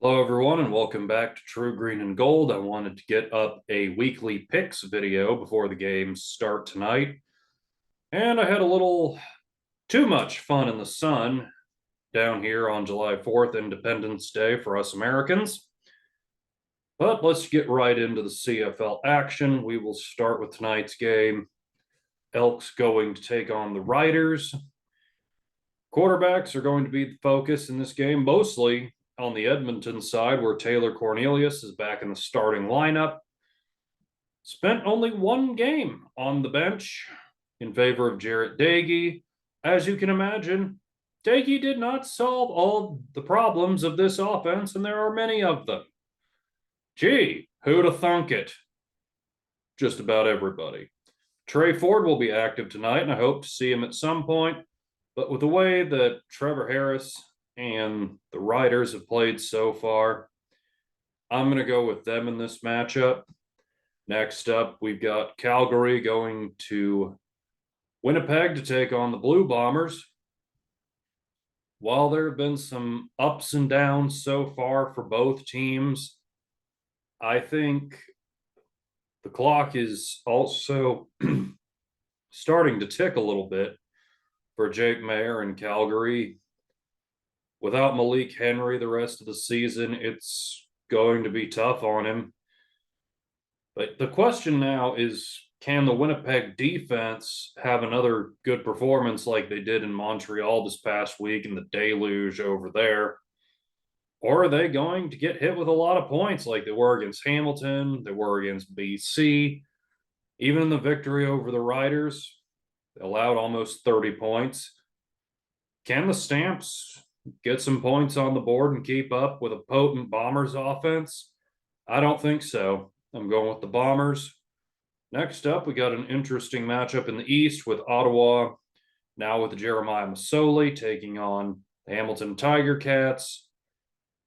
Hello, everyone, and welcome back to True Green and Gold. I wanted to get up a weekly picks video before the games start tonight, and I had a little too much fun in the sun down here on July 4th, Independence Day for us Americans. But let's get right into the CFL action. We will start with tonight's game. Elks going to take on the Riders. Quarterbacks are going to be the focus in this game, mostly on the Edmonton side, where Taylor Cornelius is back in the starting lineup. Spent only one game on the bench in favor of Jarrett Doege. As you can imagine, Doege did not solve all the problems of this offense, and there are many of them. Gee, who'd have thunk it? Just about everybody. Trey Ford will be active tonight, and I hope to see him at some point. But with the way that Trevor Harris and the Riders have played so far, I'm going to go with them in this matchup. Next up, we've got Calgary going to Winnipeg to take on the Blue Bombers. While there have been some ups and downs so far for both teams, I think the clock is also starting to tick a little bit for Jake Mayer in Calgary. Without Malik Henry the rest of the season, it's going to be tough on him. But the question now is, can the Winnipeg defense have another good performance like they did in Montreal this past week in the deluge over there? Or are they going to get hit with a lot of points like they were against Hamilton, they were against BC? Even in the victory over the Riders, they allowed almost 30 points. Can the Stamps get some points on the board and keep up with a potent Bombers offense? I don't think so. I'm going with the Bombers. Next up, we got an interesting matchup in the East with Ottawa, now with Jeremiah Masoli taking on the Hamilton Tiger Cats,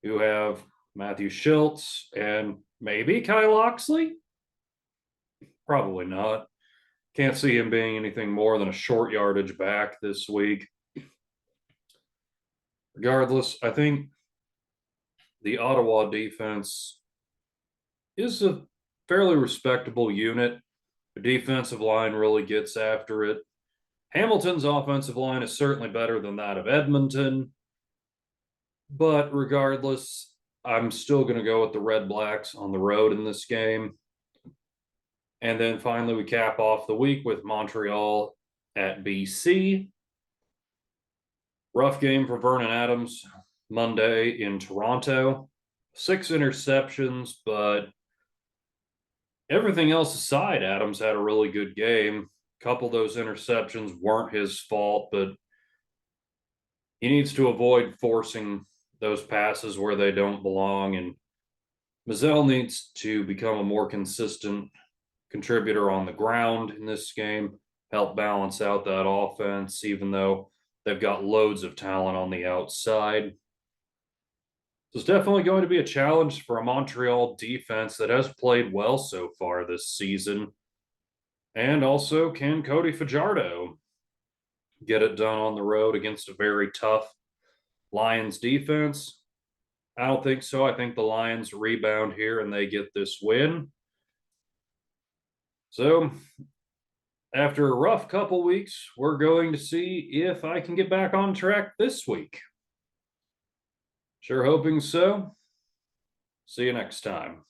who have Matthew Schultz and maybe Kyle Oxley? Probably not. Can't see him being anything more than a short yardage back this week. Regardless, I think the Ottawa defense is a fairly respectable unit. The defensive line really gets after it. Hamilton's offensive line is certainly better than that of Edmonton. But regardless, I'm still going to go with the Red Blacks on the road in this game. And then finally, we cap off the week with Montreal at BC. Rough game for Vernon Adams Monday in Toronto. 6 interceptions, but everything else aside, Adams had a really good game. A couple of those interceptions weren't his fault, but he needs to avoid forcing those passes where they don't belong. And Mazzell needs to become a more consistent contributor on the ground in this game, help balance out that offense, even though they've got loads of talent on the outside. So it's definitely going to be a challenge for a Montreal defense that has played well so far this season. And also, can Cody Fajardo get it done on the road against a very tough Lions defense? I don't think so. I think the Lions rebound here and they get this win. So after a rough couple weeks, we're going to see if I can get back on track this week. Sure hoping so. See you next time.